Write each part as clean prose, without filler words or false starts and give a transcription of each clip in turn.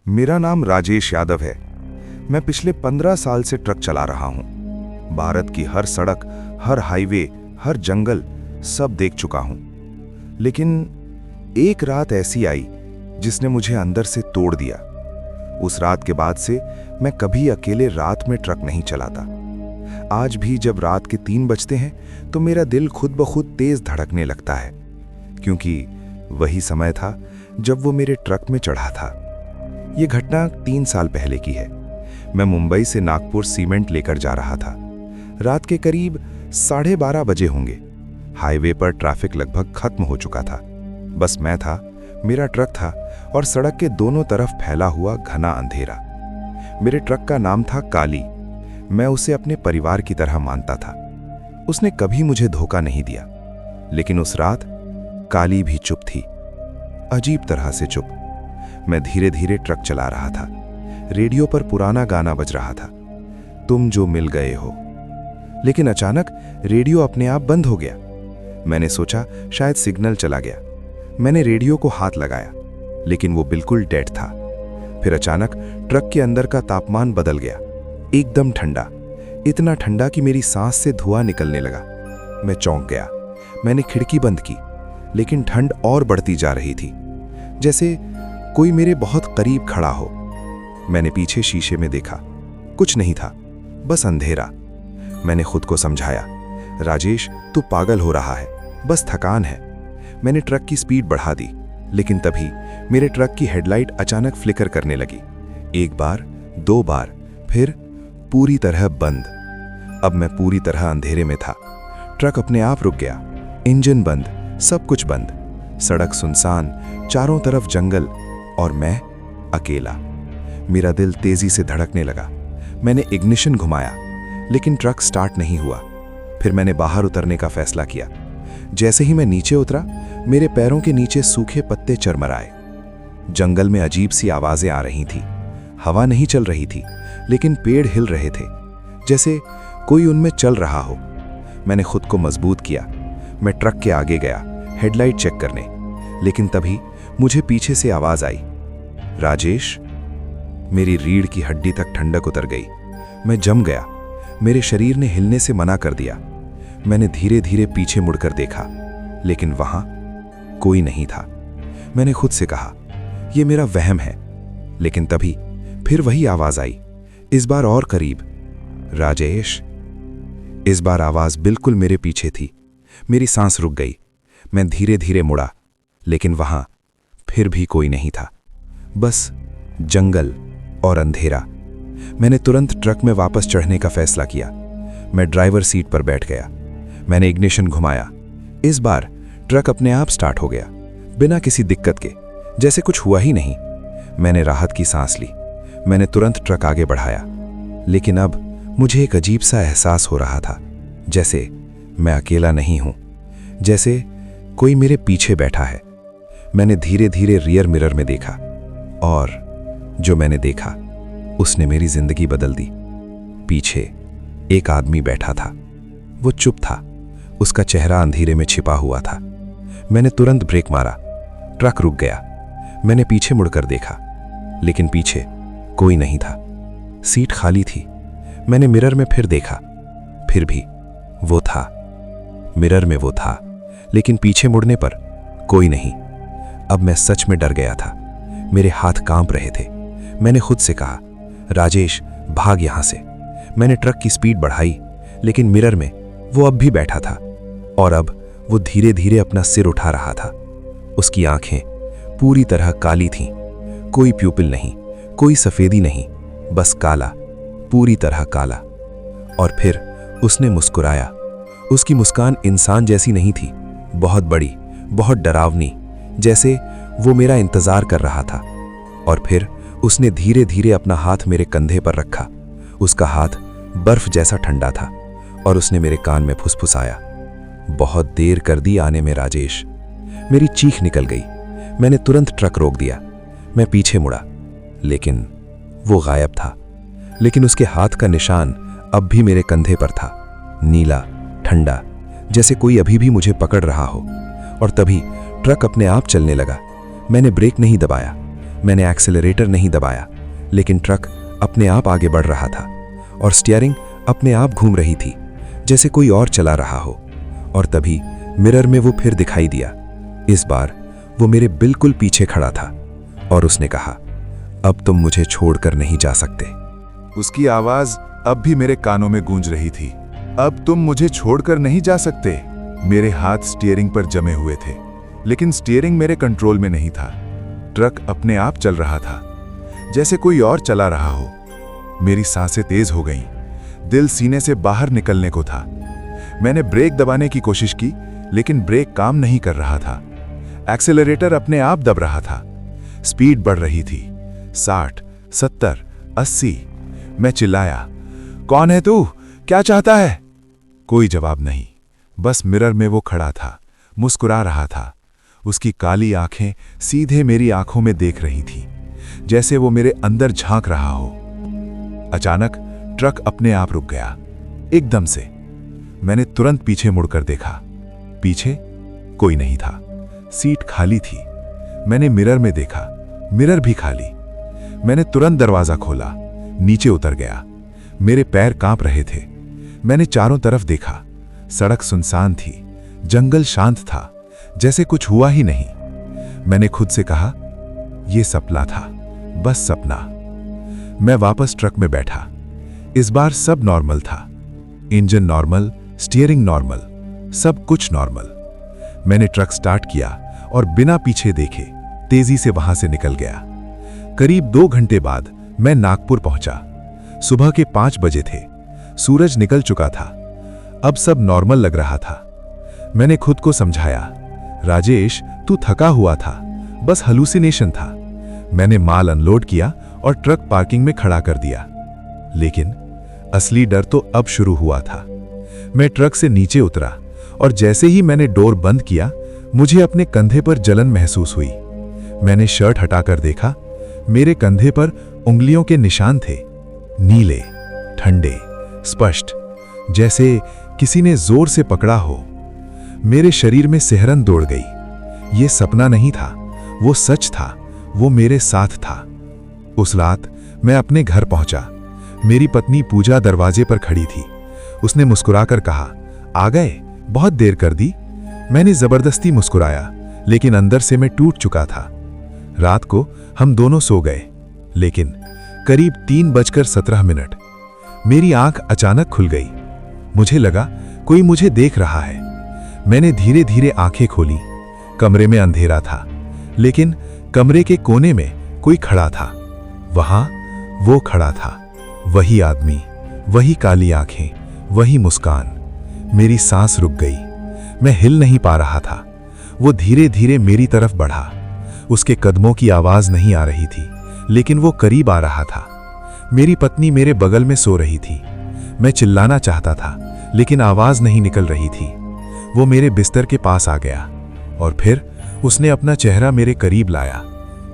मेरा नाम राजेश यादव है। मैं पिछले 15 साल से ट्रक चला रहा हूं। भारत की हर सड़क, हर हाईवे, हर जंगल सब देख चुका हूं। लेकिन एक रात ऐसी आई जिसने मुझे अंदर से तोड़ दिया। उस रात के बाद से मैं कभी अकेले रात में ट्रक नहीं चलाता। आज भी जब रात के 3 बजते हैं तो मेरा दिल खुद ब खुद तेज धड़कने लगता है, क्योंकि वही समय था जब वो मेरे ट्रक में चढ़ा था। ये घटना 3 साल पहले की है। मैं मुंबई से नागपुर सीमेंट लेकर जा रहा था। रात के करीब 12:30 बजे होंगे। हाईवे पर ट्रैफिक लगभग खत्म हो चुका था। बस मैं था, मेरा ट्रक था और सड़क के दोनों तरफ फैला हुआ घना अंधेरा। मेरे ट्रक का नाम था काली। मैं उसे अपने परिवार की तरह मानता था। उसने कभी मुझे धोखा नहीं दिया। लेकिन उस रात काली भी चुप थी, अजीब तरह से चुप। मैं धीरे धीरे ट्रक चला रहा था। रेडियो पर पुराना गाना बज रहा था, तुम जो मिल गए हो। लेकिन अचानक रेडियो अपने आप बंद हो गया। मैंने सोचा शायद सिग्नल चला गया। मैंने रेडियो को हाथ लगाया, लेकिन वो बिल्कुल डेड था। फिर अचानक ट्रक के अंदर का तापमान बदल गया, एकदम ठंडा, इतना ठंडा कि मेरी सांस से धुआं निकलने लगा। मैं चौंक गया। मैंने खिड़की बंद की, लेकिन ठंड और बढ़ती जा रही थी, जैसे कोई मेरे बहुत करीब खड़ा हो। मैंने पीछे शीशे में देखा, कुछ नहीं था, बस अंधेरा। मैंने खुद को समझाया, राजेश तू पागल हो रहा है, बस थकान है। मैंने ट्रक की स्पीड बढ़ा दी, लेकिन तभी मेरे ट्रक की हेडलाइट अचानक फ्लिकर करने लगी। 1 बार, 2 बार, फिर पूरी तरह बंद। अब मैं पूरी तरह अंधेरे में था। ट्रक अपने आप रुक गया, इंजन बंद, सब कुछ बंद। सड़क सुनसान, चारों तरफ जंगल और मैं अकेला। मेरा दिल तेजी से धड़कने लगा। मैंने इग्निशन घुमाया, लेकिन ट्रक स्टार्ट नहीं हुआ। फिर मैंने बाहर उतरने का फैसला किया। जैसे ही मैं नीचे उतरा, मेरे पैरों के नीचे सूखे पत्ते चरमराए। जंगल में अजीब सी आवाजें आ रही थी। हवा नहीं चल रही थी, लेकिन पेड़ हिल रहे थे, जैसे कोई उनमें चल रहा हो। मैंने खुद को मजबूत किया। मैं ट्रक के आगे गया, हेडलाइट चेक करने, लेकिन तभी मुझे पीछे से आवाज आई, राजेश। मेरी रीढ़ की हड्डी तक ठंडक उतर गई। मैं जम गया। मेरे शरीर ने हिलने से मना कर दिया। मैंने धीरे धीरे पीछे मुड़कर देखा, लेकिन वहां कोई नहीं था। मैंने खुद से कहा, यह मेरा वहम है। लेकिन तभी फिर वही आवाज आई, इस बार और करीब, राजेश। इस बार आवाज बिल्कुल मेरे पीछे थी। मेरी सांस रुक गई। मैं धीरे धीरे मुड़ा, लेकिन वहां फिर भी कोई नहीं था, बस जंगल और अंधेरा। मैंने तुरंत ट्रक में वापस चढ़ने का फैसला किया। मैं ड्राइवर सीट पर बैठ गया। मैंने इग्निशन घुमाया। इस बार ट्रक अपने आप स्टार्ट हो गया, बिना किसी दिक्कत के, जैसे कुछ हुआ ही नहीं। मैंने राहत की सांस ली। मैंने तुरंत ट्रक आगे बढ़ाया, लेकिन अब मुझे एक अजीब सा एहसास हो रहा था, जैसे मैं अकेला नहीं हूं, जैसे कोई मेरे पीछे बैठा है। मैंने धीरे धीरे रियर मिरर में देखा, और जो मैंने देखा उसने मेरी जिंदगी बदल दी। पीछे एक आदमी बैठा था। वो चुप था, उसका चेहरा अंधेरे में छिपा हुआ था। मैंने तुरंत ब्रेक मारा। ट्रक रुक गया। मैंने पीछे मुड़कर देखा, लेकिन पीछे कोई नहीं था। सीट खाली थी। मैंने मिरर में फिर देखा, फिर भी वो था। मिरर में वो था, लेकिन पीछे मुड़ने पर कोई नहीं। अब मैं सच में डर गया था। मेरे हाथ कांप रहे थे। मैंने खुद से कहा, राजेश भाग यहां से। मैंने ट्रक की स्पीड बढ़ाई, लेकिन मिरर में वो अब भी बैठा था, और अब वो धीरे धीरे अपना सिर उठा रहा था। उसकी आंखें पूरी तरह काली थीं। कोई प्यूपिल नहीं, कोई सफेदी नहीं, बस काला, पूरी तरह काला। और फिर उसने मुस्कुराया। उसकी मुस्कान इंसान जैसी नहीं थी, बहुत बड़ी, बहुत डरावनी, जैसे वो मेरा इंतजार कर रहा था। और फिर उसने धीरे धीरे अपना हाथ मेरे कंधे पर रखा। उसका हाथ बर्फ जैसा ठंडा था, और उसने मेरे कान में फुसफुसाया, बहुत देर कर दी आने में राजेश। मेरी चीख निकल गई। मैंने तुरंत ट्रक रोक दिया। मैं पीछे मुड़ा, लेकिन वो गायब था। लेकिन उसके हाथ का निशान अब भी मेरे कंधे पर था, नीला, ठंडा, जैसे कोई अभी भी मुझे पकड़ रहा हो। और तभी ट्रक अपने आप चलने लगा। मैंने ब्रेक नहीं दबाया। मैंने एक्सेलरेटर नहीं दबाया, लेकिन ट्रक अपने आप आगे बढ़ रहा था और स्टीयरिंग अपने आप घूम रही थी, जैसे कोई और चला रहा हो। और तभी मिरर में वो फिर दिखाई दिया। इस बार वो मेरे बिल्कुल पीछे खड़ा था और उसने कहा, अब तुम मुझे छोड़कर नहीं जा सकते। उसकी आवाज अब भी मेरे कानों में गूंज रही थी। अब तुम मुझे छोड़कर नहीं जा सकते। मेरे हाथ स्टीयरिंग पर जमे हुए थे, लेकिन स्टीयरिंग मेरे कंट्रोल में नहीं था। ट्रक अपने आप चल रहा था, जैसे कोई और चला रहा हो। मेरी सांसें तेज हो गईं, दिल सीने से बाहर निकलने को था। मैंने ब्रेक दबाने की कोशिश की, लेकिन ब्रेक काम नहीं कर रहा था। एक्सेलरेटर अपने आप दब रहा था। स्पीड बढ़ रही थी, 60, 70, 80। मैं चिल्लाया, कौन है तू? क्या चाहता है? कोई जवाब नहीं। बस मिरर में वो खड़ा था, मुस्कुरा रहा था। उसकी काली आंखें सीधे मेरी आंखों में देख रही थी, जैसे वो मेरे अंदर झांक रहा हो। अचानक ट्रक अपने आप रुक गया, एकदम से। मैंने तुरंत पीछे मुड़कर देखा। पीछे कोई नहीं था, सीट खाली थी। मैंने मिरर में देखा, मिरर भी खाली। मैंने तुरंत दरवाजा खोला, नीचे उतर गया। मेरे पैर कांप रहे थे। मैंने चारों तरफ देखा। सड़क सुनसान थी, जंगल शांत था, जैसे कुछ हुआ ही नहीं। मैंने खुद से कहा, यह सपना था, बस सपना। मैं वापस ट्रक में बैठा। इस बार सब नॉर्मल था। इंजन नॉर्मल, स्टीयरिंग नॉर्मल, सब कुछ नॉर्मल। मैंने ट्रक स्टार्ट किया और बिना पीछे देखे तेजी से वहां से निकल गया। करीब 2 घंटे बाद मैं नागपुर पहुंचा। सुबह के 5 बजे थे। सूरज निकल चुका था। अब सब नॉर्मल लग रहा था। मैंने खुद को समझाया, राजेश, तू थका हुआ था, बस हलुसिनेशन था। मैंने माल अनलोड किया और ट्रक पार्किंग में खड़ा कर दिया। लेकिन असली डर तो अब शुरू हुआ था। मैं ट्रक से नीचे उतरा और जैसे ही मैंने डोर बंद किया, मुझे अपने कंधे पर जलन महसूस हुई। मैंने शर्ट हटाकर देखा। मेरे कंधे पर उंगलियों के निशान थे, नीले, ठंडे, स्पष्ट, जैसे किसी ने जोर से पकड़ा हो। मेरे शरीर में सिहरन दौड़ गई। यह सपना नहीं था, वो सच था, वो मेरे साथ था। उस रात मैं अपने घर पहुंचा। मेरी पत्नी पूजा दरवाजे पर खड़ी थी। उसने मुस्कुराकर कहा, आ गए, बहुत देर कर दी। मैंने जबरदस्ती मुस्कुराया, लेकिन अंदर से मैं टूट चुका था। रात को हम दोनों सो गए, लेकिन करीब 3:17 मेरी आंख अचानक खुल गई। मुझे लगा कोई मुझे देख रहा है। मैंने धीरे धीरे आंखें खोली। कमरे में अंधेरा था, लेकिन कमरे के कोने में कोई खड़ा था। वहां वो खड़ा था, वही आदमी, वही काली आंखें, वही मुस्कान। मेरी सांस रुक गई। मैं हिल नहीं पा रहा था। वो धीरे धीरे मेरी तरफ बढ़ा। उसके कदमों की आवाज नहीं आ रही थी, लेकिन वो करीब आ रहा था। मेरी पत्नी मेरे बगल में सो रही थी। मैं चिल्लाना चाहता था, लेकिन आवाज नहीं निकल रही थी। वो मेरे बिस्तर के पास आ गया और फिर उसने अपना चेहरा मेरे करीब लाया,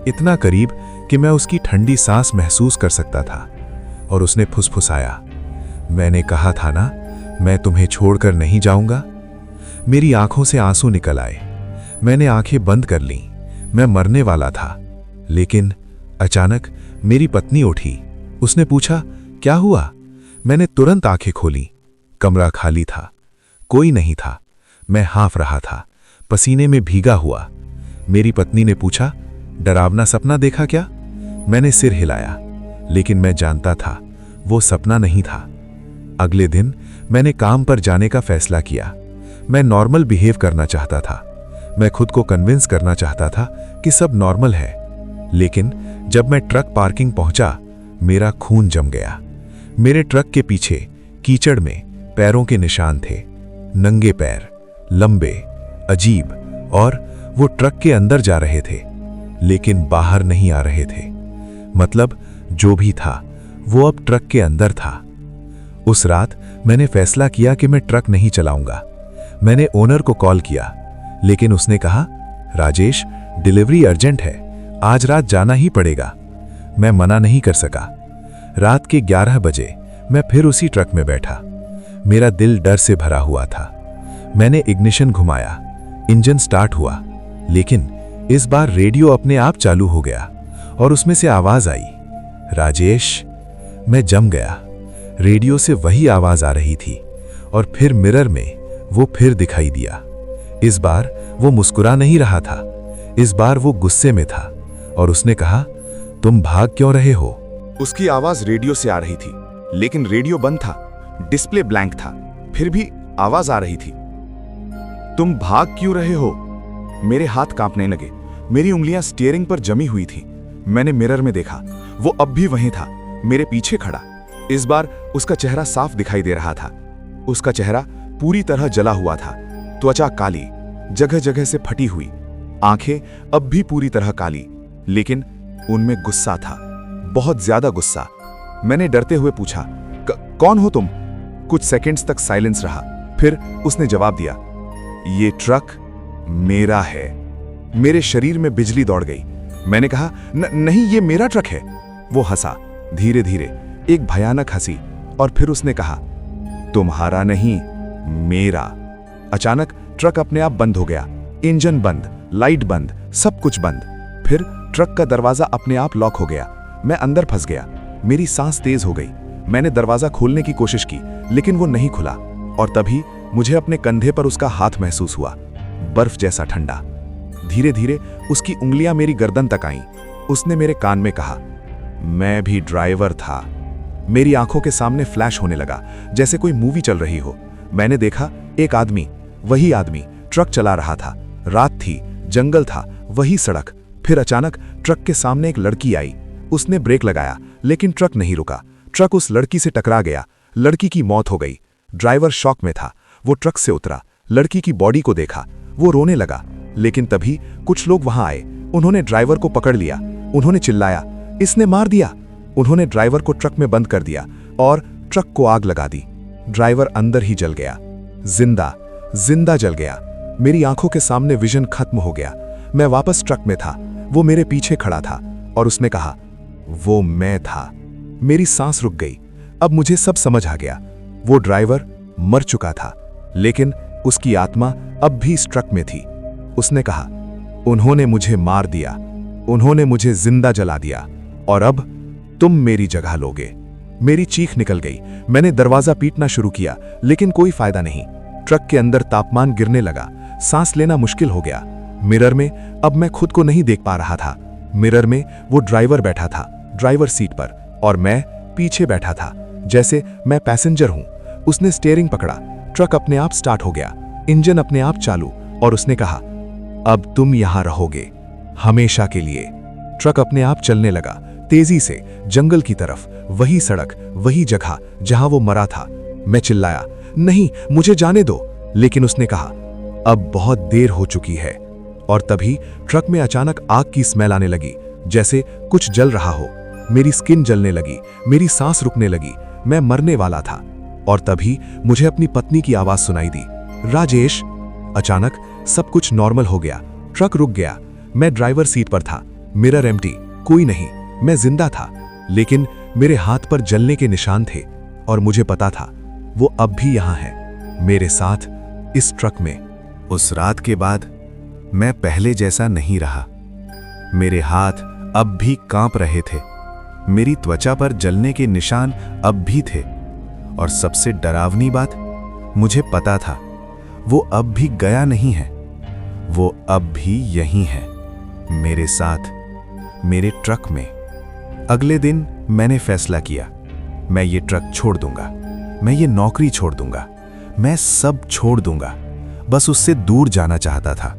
इतना करीब कि मैं उसकी ठंडी सांस महसूस कर सकता था। और उसने फुसफुसाया, मैंने कहा था ना, मैं तुम्हें छोड़कर नहीं जाऊंगा। मेरी आंखों से आंसू निकल आए। मैंने आंखें बंद कर लीं। मैं मरने वाला था। लेकिन अचानक मेरी पत्नी उठी। उसने पूछा, क्या हुआ? मैंने तुरंत आंखें खोली। कमरा खाली था, कोई नहीं था। मैं हाँफ रहा था, पसीने में भीगा हुआ। मेरी पत्नी ने पूछा, डरावना सपना देखा क्या? मैंने सिर हिलाया, लेकिन मैं जानता था वो सपना नहीं था। अगले दिन मैंने काम पर जाने का फैसला किया। मैं नॉर्मल बिहेव करना चाहता था। मैं खुद को कन्विंस करना चाहता था कि सब नॉर्मल है। लेकिन जब मैं ट्रक पार्किंग पहुंचा, मेरा खून जम गया। मेरे ट्रक के पीछे कीचड़ में पैरों के निशान थे, नंगे पैर, लंबे, अजीब, और वो ट्रक के अंदर जा रहे थे, लेकिन बाहर नहीं आ रहे थे। मतलब जो भी था वो अब ट्रक के अंदर था। उस रात मैंने फैसला किया कि मैं ट्रक नहीं चलाऊंगा। मैंने ओनर को कॉल किया, लेकिन उसने कहा, राजेश, डिलीवरी अर्जेंट है, आज रात जाना ही पड़ेगा। मैं मना नहीं कर सका। रात के 11 बजे मैं फिर उसी ट्रक में बैठा। मेरा दिल डर से भरा हुआ था। मैंने इग्निशन घुमाया, इंजन स्टार्ट हुआ, लेकिन इस बार रेडियो अपने आप चालू हो गया और उसमें से आवाज आई, राजेश। मैं जम गया। रेडियो से वही आवाज आ रही थी और फिर मिरर में वो फिर दिखाई दिया। इस बार वो मुस्कुरा नहीं रहा था, इस बार वो गुस्से में था और उसने कहा, तुम भाग क्यों रहे हो? उसकी आवाज रेडियो से आ रही थी, लेकिन रेडियो बंद था, डिस्प्ले ब्लैंक था, फिर भी आवाज आ रही थी। तुम भाग क्यों रहे हो? मेरे हाथ कांपने लगे, मेरी उंगलियां स्टीयरिंग पर जमी हुई थी। मैंने मिरर में देखा, वो अब भी वहीं था, मेरे पीछे खड़ा। इस बार उसका चेहरा साफ दिखाई दे रहा था। उसका चेहरा पूरी तरह जला हुआ था, त्वचा काली, जगह जगह से फटी हुई, आंखें अब भी पूरी तरह काली, लेकिन उनमें गुस्सा था, बहुत ज्यादा गुस्सा। मैंने डरते हुए पूछा, कौन हो तुम? कुछ सेकंड्स तक साइलेंस रहा, फिर उसने जवाब दिया, ये ट्रक मेरा है। मेरे शरीर में बिजली दौड़ गई। मैंने कहा, नहीं, ये मेरा ट्रक है। वो हंसा, धीरे धीरे, एक भयानक हंसी, और फिर उसने कहा, तुम्हारा नहीं, मेरा। अचानक ट्रक अपने आप बंद हो गया, इंजन बंद, लाइट बंद, सब कुछ बंद। फिर ट्रक का दरवाजा अपने आप लॉक हो गया। मैं अंदर फंस गया। मेरी सांस तेज हो गई। मैंने दरवाजा खोलने की कोशिश की, लेकिन वो नहीं खुला, और तभी मुझे अपने कंधे पर उसका हाथ महसूस हुआ, बर्फ जैसा ठंडा। धीरे धीरे उसकी उंगलियां मेरी गर्दन तक आईं। उसने मेरे कान में कहा, मैं भी ड्राइवर था। मेरी आंखों के सामने फ्लैश होने लगा, जैसे कोई मूवी चल रही हो। मैंने देखा, एक आदमी, वही आदमी ट्रक चला रहा था। रात थी, जंगल था, वही सड़क। फिर अचानक ट्रक के सामने एक लड़की आई। उसने ब्रेक लगाया, लेकिन ट्रक नहीं रुका। ट्रक उस लड़की से टकरा गया। लड़की की मौत हो गई। ड्राइवर शॉक में था। वो ट्रक से उतरा, लड़की की बॉडी को देखा, वो रोने लगा। लेकिन तभी कुछ लोग वहां आए। उन्होंने ड्राइवर को पकड़ लिया। उन्होंने चिल्लाया, इसने मार दिया। उन्होंने ड्राइवर को ट्रक में बंद कर दिया और ट्रक को आग लगा दी। ड्राइवर अंदर ही जल गया, जिंदा जिंदा जल गया। मेरी आंखों के सामने विजन खत्म हो गया। मैं वापस ट्रक में था। वो मेरे पीछे खड़ा था और उसने कहा, वो मैं था। मेरी सांस रुक गई। अब मुझे सब समझ आ गया। वो ड्राइवर मर चुका था, लेकिन उसकी आत्मा अब भी इस ट्रक में थी। उसने कहा, उन्होंने मुझे मार दिया, उन्होंने मुझे जिंदा जला दिया, और अब तुम मेरी जगह लोगे। मेरी चीख निकल गई। मैंने दरवाजा पीटना शुरू किया, लेकिन कोई फायदा नहीं। ट्रक के अंदर तापमान गिरने लगा, सांस लेना मुश्किल हो गया। मिरर में अब मैं खुद को नहीं देख पा रहा था। मिरर में वो ड्राइवर बैठा था, ड्राइवर सीट पर, और मैं पीछे बैठा था, जैसे मैं पैसेंजर हूं। उसने स्टीयरिंग पकड़ा, ट्रक अपने आप स्टार्ट हो गया, इंजन अपने आप चालू, और उसने कहा, अब तुम यहां रहोगे हमेशा के लिए। ट्रक अपने आप चलने लगा, तेजी से, जंगल की तरफ, वही सड़क, वही जगह जहां वो मरा था। मैं चिल्लाया, नहीं, मुझे जाने दो। लेकिन उसने कहा, अब बहुत देर हो चुकी है। और तभी ट्रक में अचानक आग की स्मेल आने लगी, जैसे कुछ जल रहा हो। मेरी स्किन जलने लगी, मेरी सांस रुकने लगी, मैं मरने वाला था। और तभी मुझे अपनी पत्नी की आवाज सुनाई दी, राजेश। अचानक सब कुछ नॉर्मल हो गया। ट्रक रुक गया। मैं ड्राइवर सीट पर था, मिरर एम्प्टी, कोई नहीं, मैं जिंदा था। लेकिन मेरे हाथ पर जलने के निशान थे, और मुझे पता था वो अब भी यहां है, मेरे साथ, इस ट्रक में। उस रात के बाद मैं पहले जैसा नहीं रहा। मेरे हाथ अब भी कांप रहे थे, मेरी त्वचा पर जलने के निशान अब भी थे, और सबसे डरावनी बात, मुझे पता था वो अब भी गया नहीं है, वो अब भी यहीं है, मेरे साथ, मेरे ट्रक में। अगले दिन मैंने फैसला किया, मैं ये ट्रक छोड़ दूंगा, मैं ये नौकरी छोड़ दूंगा, मैं सब छोड़ दूंगा। बस उससे दूर जाना चाहता था।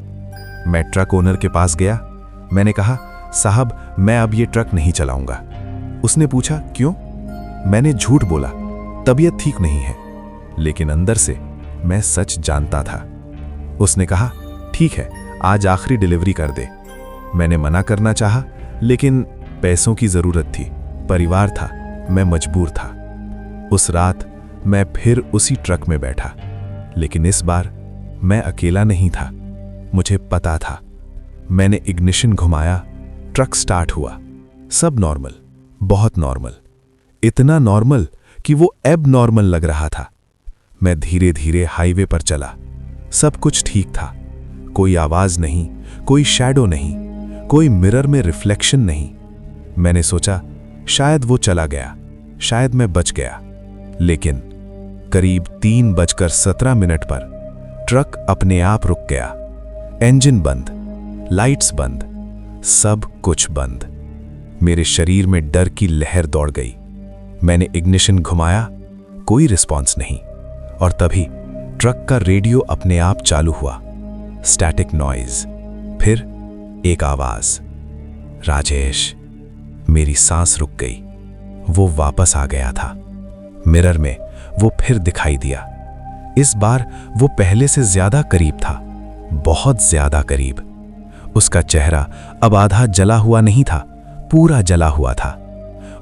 मैं ट्रक ओनर के पास गया। मैंने कहा, साहब, मैं अब ये ट्रक नहीं चलाऊंगा। उसने पूछा, क्यों? मैंने झूठ बोला, तबीयत ठीक नहीं है, लेकिन अंदर से मैं सच जानता था। उसने कहा, ठीक है, आज आखिरी डिलीवरी कर दे। मैंने मना करना चाहा, लेकिन पैसों की जरूरत थी, परिवार था, मैं मजबूर था। उस रात मैं फिर उसी ट्रक में बैठा, लेकिन इस बार मैं अकेला नहीं था। मुझे पता था। मैंने इग्निशन घुमाया, ट्रक स्टार्ट हुआ, सब नॉर्मल, बहुत नॉर्मल, इतना नॉर्मल कि वो एब नॉर्मल लग रहा था। मैं धीरे धीरे हाईवे पर चला। सब कुछ ठीक था, कोई आवाज नहीं, कोई शैडो नहीं, कोई मिरर में रिफ्लेक्शन नहीं, मैंने सोचा शायद वो चला गया, शायद मैं बच गया। लेकिन करीब 3:17 पर ट्रक अपने आप रुक गया। इंजन बंद, लाइट्स बंद, सब कुछ बंद। मेरे शरीर में डर की लहर दौड़ गई। मैंने इग्निशन घुमाया, कोई रिस्पॉन्स नहीं। और तभी ट्रक का रेडियो अपने आप चालू हुआ। स्टैटिक नॉइज, फिर एक आवाज, राजेश। मेरी सांस रुक गई। वो वापस आ गया था। मिरर में वो फिर दिखाई दिया। इस बार वो पहले से ज्यादा करीब था, बहुत ज्यादा करीब। उसका चेहरा अब आधा जला हुआ नहीं था, पूरा जला हुआ था।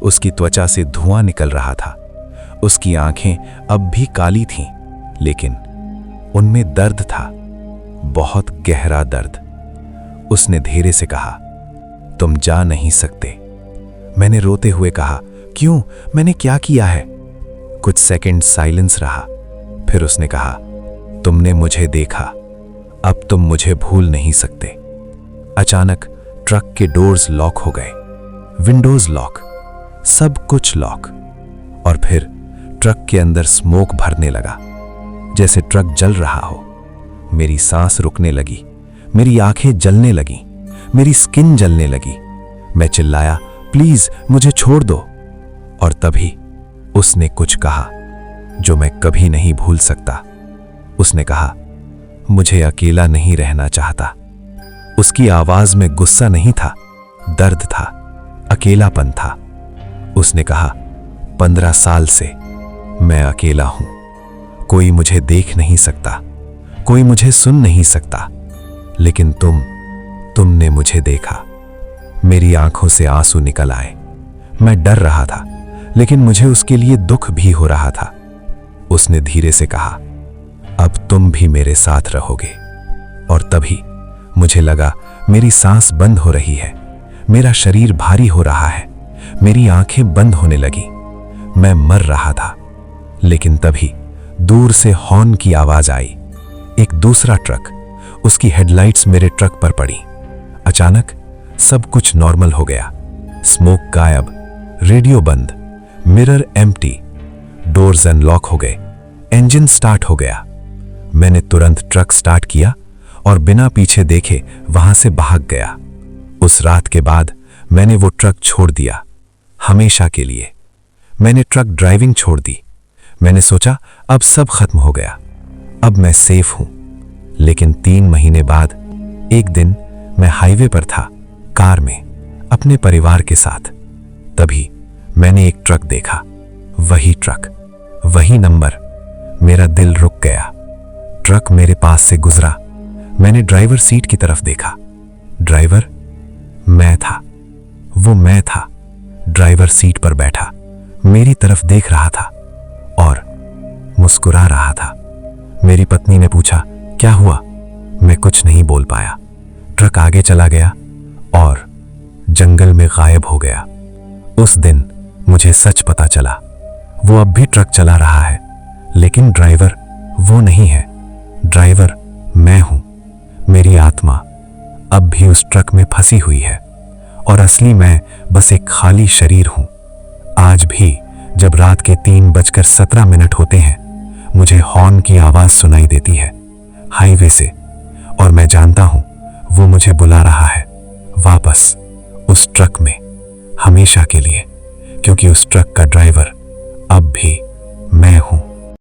उसकी त्वचा से धुआं निकल रहा था। उसकी आंखें अब भी काली थीं, लेकिन उनमें दर्द था, बहुत गहरा दर्द। उसने धीरे से कहा, तुम जा नहीं सकते। मैंने रोते हुए कहा, क्यों, मैंने क्या किया है? कुछ सेकंड साइलेंस रहा। फिर उसने कहा, तुमने मुझे देखा, अब तुम मुझे भूल नहीं सकते। अचानक ट्रक के डोर्स लॉक हो गए, विंडोज लॉक, सब कुछ लॉक। और फिर ट्रक के अंदर स्मोक भरने लगा, जैसे ट्रक जल रहा हो। मेरी सांस रुकने लगी, मेरी आंखें जलने लगी, मेरी स्किन जलने लगी। मैं चिल्लाया, प्लीज मुझे छोड़ दो। और तभी उसने कुछ कहा जो मैं कभी नहीं भूल सकता। उसने कहा, मुझे अकेला नहीं रहना चाहता। उसकी आवाज में गुस्सा नहीं था, दर्द था, अकेलापन था। उसने कहा, 15 साल से मैं अकेला हूं। कोई मुझे देख नहीं सकता, कोई मुझे सुन नहीं सकता, लेकिन तुमने मुझे देखा। मेरी आंखों से आंसू निकल आए। मैं डर रहा था, लेकिन मुझे उसके लिए दुख भी हो रहा था। उसने धीरे से कहा, अब तुम भी मेरे साथ रहोगे। और तभी मुझे लगा मेरी सांस बंद हो रही है, मेरा शरीर भारी हो रहा है, मेरी आंखें बंद होने लगी। मैं मर रहा था। लेकिन तभी दूर से हॉर्न की आवाज आई। एक दूसरा ट्रक, उसकी हेडलाइट्स मेरे ट्रक पर पड़ी। अचानक सब कुछ नॉर्मल हो गया। स्मोक गायब, रेडियो बंद, मिरर एम्प्टी, डोर्स अनलॉक हो गए, इंजन स्टार्ट हो गया। मैंने तुरंत ट्रक स्टार्ट किया और बिना पीछे देखे वहां से भाग गया। उस रात के बाद मैंने वो ट्रक छोड़ दिया, हमेशा के लिए। मैंने ट्रक ड्राइविंग छोड़ दी। मैंने सोचा अब सब खत्म हो गया, अब मैं सेफ हूं। लेकिन 3 महीने बाद एक दिन मैं हाईवे पर था, कार में, अपने परिवार के साथ। तभी मैंने एक ट्रक देखा, वही ट्रक, वही नंबर। मेरा दिल रुक गया। ट्रक मेरे पास से गुजरा। मैंने ड्राइवर सीट की तरफ देखा। ड्राइवर मैं था, वो मैं था। ड्राइवर सीट पर बैठा, मेरी तरफ देख रहा था और मुस्कुरा रहा था। मेरी पत्नी ने पूछा, क्या हुआ? मैं कुछ नहीं बोल पाया। ट्रक आगे चला गया और जंगल में गायब हो गया। उस दिन मुझे सच पता चला, वो अब भी ट्रक चला रहा है, लेकिन ड्राइवर वो नहीं है। ड्राइवर मैं हूं। मेरी आत्मा अब भी उस ट्रक में फंसी हुई है और असली मैं बस एक खाली शरीर हूं। आज भी जब रात के 3:17 होते हैं, मुझे हॉर्न की आवाज सुनाई देती है हाईवे से, और मैं जानता हूं वो मुझे बुला रहा है वापस उस ट्रक में, हमेशा के लिए, क्योंकि उस ट्रक का ड्राइवर